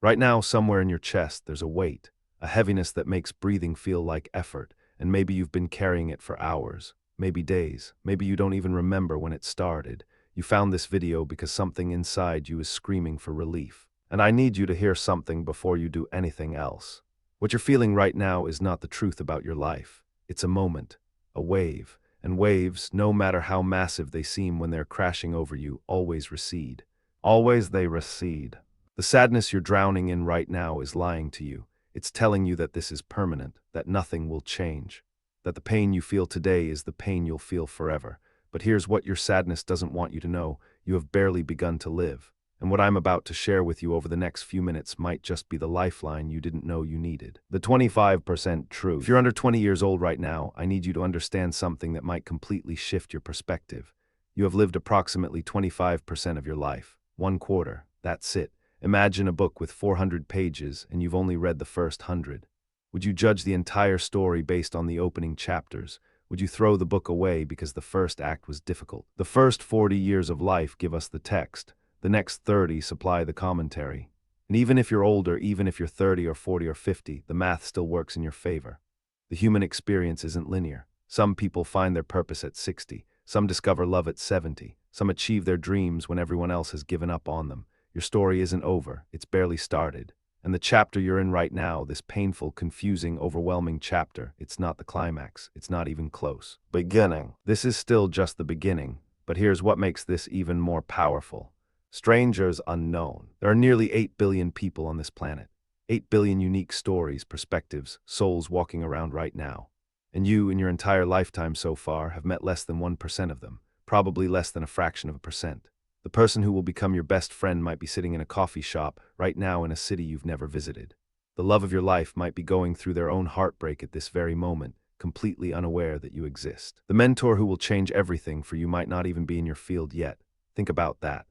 Right now, somewhere in your chest, there's a weight, a heaviness that makes breathing feel like effort, and maybe you've been carrying it for hours, maybe days, maybe you don't even remember when it started. You found this video because something inside you is screaming for relief. And I need you to hear something before you do anything else. What you're feeling right now is not the truth about your life. It's a moment, a wave, and waves, no matter how massive they seem when they're crashing over you, always recede. Always they recede. The sadness you're drowning in right now is lying to you. It's telling you that this is permanent, that nothing will change, that the pain you feel today is the pain you'll feel forever. But here's what your sadness doesn't want you to know: you have barely begun to live. And what I'm about to share with you over the next few minutes might just be the lifeline you didn't know you needed. The 25% truth. If you're under 20 years old right now, I need you to understand something that might completely shift your perspective. You have lived approximately 25% of your life. 1/4. That's it. Imagine a book with 400 pages and you've only read the first 100. Would you judge the entire story based on the opening chapters? Would you throw the book away because the first act was difficult? The first 40 years of life give us the text. The next 30 supply the commentary. And even if you're older, even if you're 30 or 40 or 50, the math still works in your favor. The human experience isn't linear. Some people find their purpose at 60. Some discover love at 70. Some achieve their dreams when everyone else has given up on them. Your story isn't over. It's barely started. And the chapter you're in right now, this painful, confusing, overwhelming chapter, it's not the climax. It's not even close. Beginning. This is still just the beginning. But here's what makes this even more powerful. Strangers unknown. There are nearly 8 billion people on this planet. 8 billion unique stories, perspectives, souls walking around right now. And you, in your entire lifetime so far, have met less than 1% of them, probably less than a fraction of a percent. The person who will become your best friend might be sitting in a coffee shop right now in a city you've never visited. The love of your life might be going through their own heartbreak at this very moment, completely unaware that you exist. The mentor who will change everything for you might not even be in your field yet. Think about that.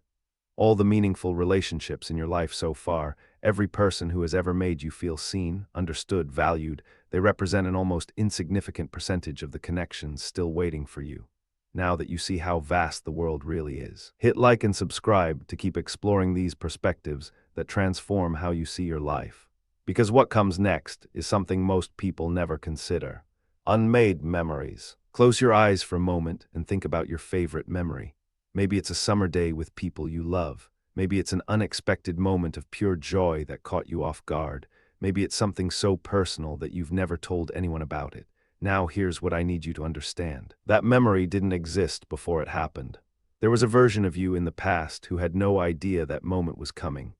All the meaningful relationships in your life so far, every person who has ever made you feel seen, understood, valued, they represent an almost insignificant percentage of the connections still waiting for you. Now that you see how vast the world really is. Hit like and subscribe to keep exploring these perspectives that transform how you see your life. Because what comes next is something most people never consider. Unmade memories. Close your eyes for a moment and think about your favorite memory. Maybe it's a summer day with people you love. Maybe it's an unexpected moment of pure joy that caught you off guard. Maybe it's something so personal that you've never told anyone about it. Now here's what I need you to understand. That memory didn't exist before it happened. There was a version of you in the past who had no idea that moment was coming.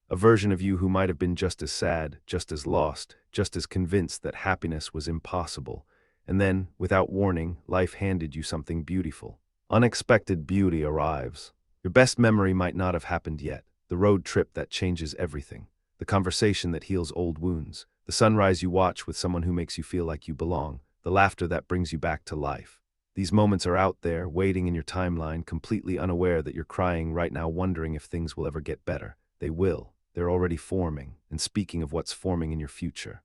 A version of you who might have been just as sad, just as lost, just as convinced that happiness was impossible. And then, without warning, life handed you something beautiful. Unexpected beauty arrives. Your best memory might not have happened yet. The road trip that changes everything. The conversation that heals old wounds. The sunrise you watch with someone who makes you feel like you belong. The laughter that brings you back to life. These moments are out there, waiting in your timeline, completely unaware that you're crying right now, wondering if things will ever get better. They will. They're already forming. And speaking of what's forming in your future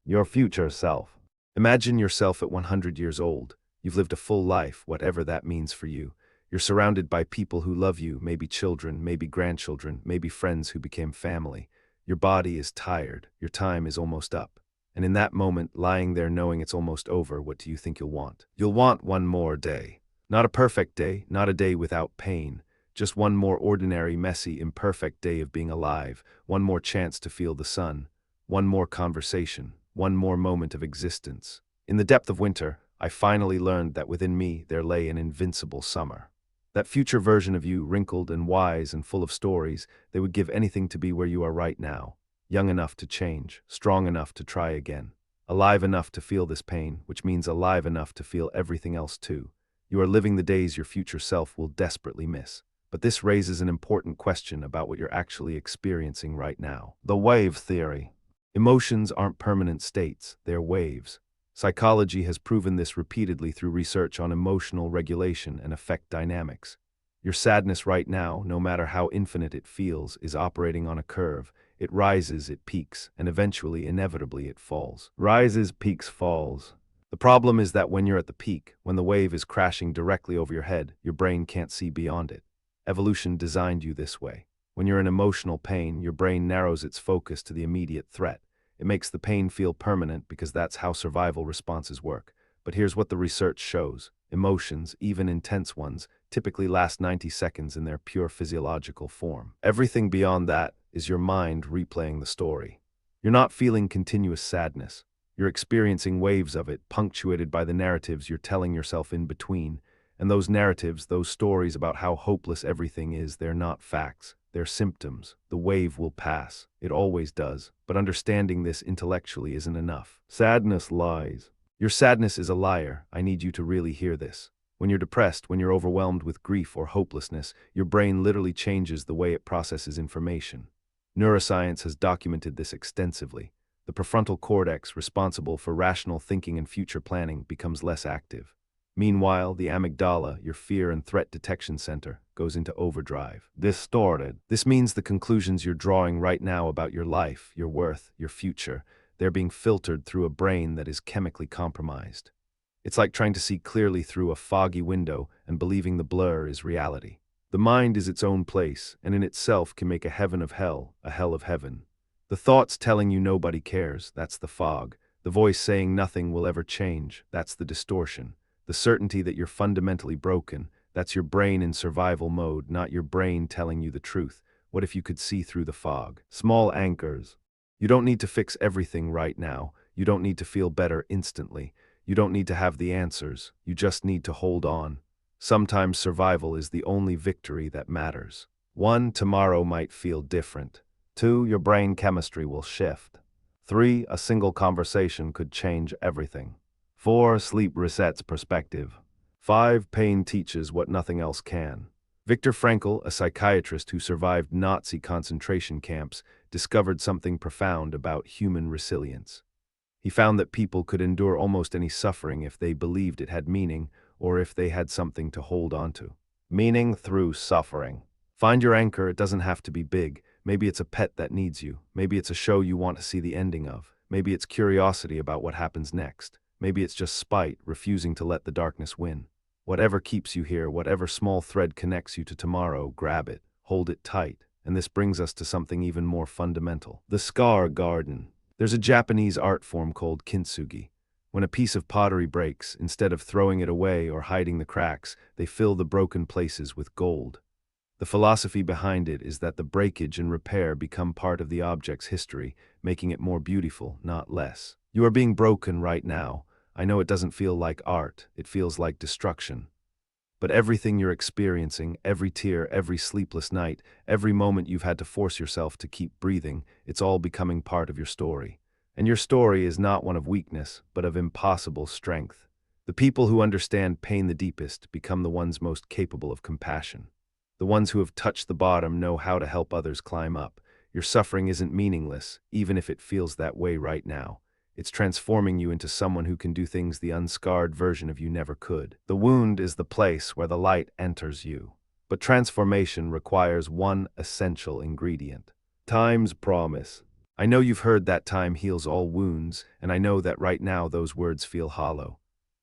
self. Imagine yourself at 100 years old. You've lived a full life, whatever that means for you. You're surrounded by people who love you, maybe children, maybe grandchildren, maybe friends who became family. Your body is tired. Your time is almost up. And in that moment, lying there knowing it's almost over, what do you think you'll want? You'll want one more day. Not a perfect day, not a day without pain. Just one more ordinary, messy, imperfect day of being alive. One more chance to feel the sun. One more conversation. One more moment of existence. In the depth of winter, I finally learned that within me there lay an invincible summer. That future version of you, wrinkled and wise and full of stories, they would give anything to be where you are right now. Young enough to change, strong enough to try again. Alive enough to feel this pain, which means alive enough to feel everything else too. You are living the days your future self will desperately miss. But this raises an important question about what you're actually experiencing right now. The wave theory. Emotions aren't permanent states, they're waves. Psychology has proven this repeatedly through research on emotional regulation and affect dynamics. Your sadness right now, no matter how infinite it feels, is operating on a curve. It rises, it peaks, and eventually, inevitably, it falls. Rises, peaks, falls. The problem is that when you're at the peak, when the wave is crashing directly over your head, your brain can't see beyond it. Evolution designed you this way. When you're in emotional pain, your brain narrows its focus to the immediate threat. It makes the pain feel permanent because that's how survival responses work. But here's what the research shows. Emotions, even intense ones, typically last 90 seconds in their pure physiological form. Everything beyond that is your mind replaying the story. You're not feeling continuous sadness. You're experiencing waves of it, punctuated by the narratives you're telling yourself in between. And those narratives, those stories about how hopeless everything is, they're not facts. They're symptoms. The wave will pass. It always does. But understanding this intellectually isn't enough. Sadness lies. Your sadness is a liar. I need you to really hear this. When you're depressed, when you're overwhelmed with grief or hopelessness, your brain literally changes the way it processes information. Neuroscience has documented this extensively. The prefrontal cortex, responsible for rational thinking and future planning, becomes less active. Meanwhile, the amygdala, your fear and threat detection center, goes into overdrive. Distorted. This means the conclusions you're drawing right now about your life, your worth, your future, they're being filtered through a brain that is chemically compromised. It's like trying to see clearly through a foggy window and believing the blur is reality. The mind is its own place, and in itself can make a heaven of hell, a hell of heaven. The thoughts telling you nobody cares, that's the fog. The voice saying nothing will ever change, that's the distortion. The certainty that you're fundamentally broken, that's your brain in survival mode, not your brain telling you the truth. What if you could see through the fog? Small anchors. You don't need to fix everything right now. You don't need to feel better instantly. You don't need to have the answers. You just need to hold on. Sometimes survival is the only victory that matters. 1, tomorrow might feel different. 2, your brain chemistry will shift. 3, a single conversation could change everything. 4, sleep resets perspective. 5, pain teaches what nothing else can. Viktor Frankl, a psychiatrist who survived Nazi concentration camps, discovered something profound about human resilience. He found that people could endure almost any suffering if they believed it had meaning, or if they had something to hold on to. Meaning through suffering. Find your anchor. It doesn't have to be big. Maybe it's a pet that needs you. Maybe it's a show you want to see the ending of. Maybe it's curiosity about what happens next. Maybe it's just spite, refusing to let the darkness win. Whatever keeps you here, whatever small thread connects you to tomorrow, grab it, hold it tight. And this brings us to something even more fundamental. The scar garden. There's a Japanese art form called kintsugi. When a piece of pottery breaks, instead of throwing it away or hiding the cracks, they fill the broken places with gold. The philosophy behind it is that the breakage and repair become part of the object's history, making it more beautiful, not less. You are being broken right now. I know it doesn't feel like art, it feels like destruction. But everything you're experiencing, every tear, every sleepless night, every moment you've had to force yourself to keep breathing, it's all becoming part of your story. And your story is not one of weakness, but of impossible strength. The people who understand pain the deepest become the ones most capable of compassion. The ones who have touched the bottom know how to help others climb up. Your suffering isn't meaningless, even if it feels that way right now. It's transforming you into someone who can do things the unscarred version of you never could. The wound is the place where the light enters you. But transformation requires one essential ingredient: time's promise. I know you've heard that time heals all wounds, and I know that right now those words feel hollow.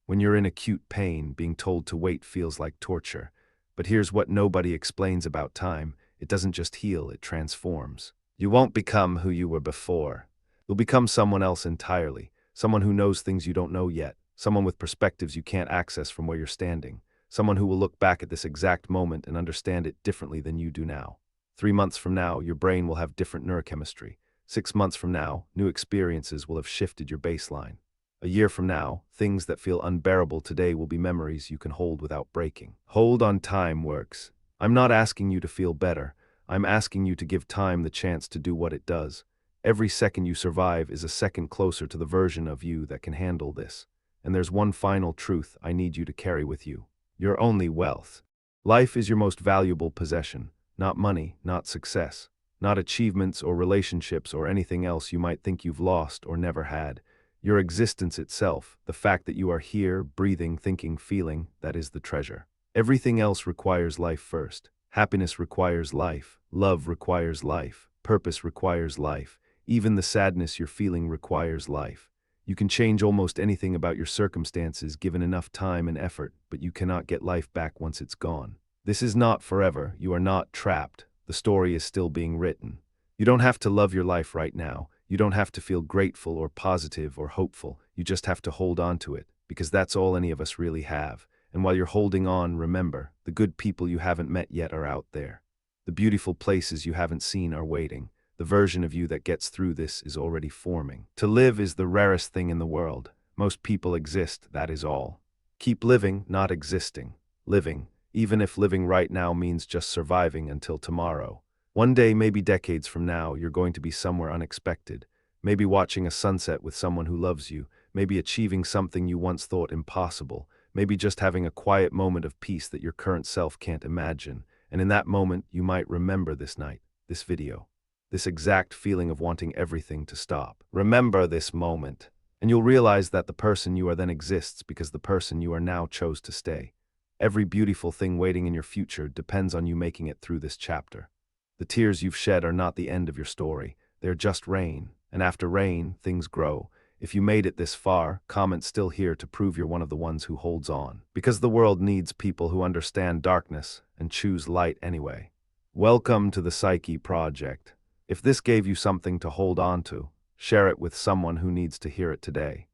When you're in acute pain, being told to wait feels like torture. But here's what nobody explains about time. It doesn't just heal, it transforms. You won't become who you were before. You'll become someone else entirely, someone who knows things you don't know yet, someone with perspectives you can't access from where you're standing, someone who will look back at this exact moment and understand it differently than you do now. 3 months from now, your brain will have different neurochemistry. 6 months from now, new experiences will have shifted your baseline. A year from now, things that feel unbearable today will be memories you can hold without breaking. Hold on. Time works. I'm not asking you to feel better. I'm asking you to give time the chance to do what it does. Every second you survive is a second closer to the version of you that can handle this. And there's one final truth I need you to carry with you. Your only wealth. Life is your most valuable possession. Not money, not success, not achievements or relationships or anything else you might think you've lost or never had. Your existence itself, the fact that you are here, breathing, thinking, feeling, that is the treasure. Everything else requires life first. Happiness requires life. Love requires life. Purpose requires life. Even the sadness you're feeling requires life. You can change almost anything about your circumstances given enough time and effort, but you cannot get life back once it's gone. This is not forever. You are not trapped. The story is still being written. You don't have to love your life right now. You don't have to feel grateful or positive or hopeful. You just have to hold on to it, because that's all any of us really have. And while you're holding on, remember, the good people you haven't met yet are out there. The beautiful places you haven't seen are waiting. The version of you that gets through this is already forming. To live is the rarest thing in the world. Most people exist, that is all. Keep living, not existing. Living, even if living right now means just surviving until tomorrow. One day, maybe decades from now, you're going to be somewhere unexpected. Maybe watching a sunset with someone who loves you. Maybe achieving something you once thought impossible. Maybe just having a quiet moment of peace that your current self can't imagine. And in that moment, you might remember this night, this video, this exact feeling of wanting everything to stop. Remember this moment, and you'll realize that the person you are then exists because the person you are now chose to stay. Every beautiful thing waiting in your future depends on you making it through this chapter. The tears you've shed are not the end of your story. They're just rain, and after rain, things grow. If you made it this far, comment still here to prove you're one of the ones who holds on. Because the world needs people who understand darkness and choose light anyway. Welcome to the Psyche Project. If this gave you something to hold on to, share it with someone who needs to hear it today.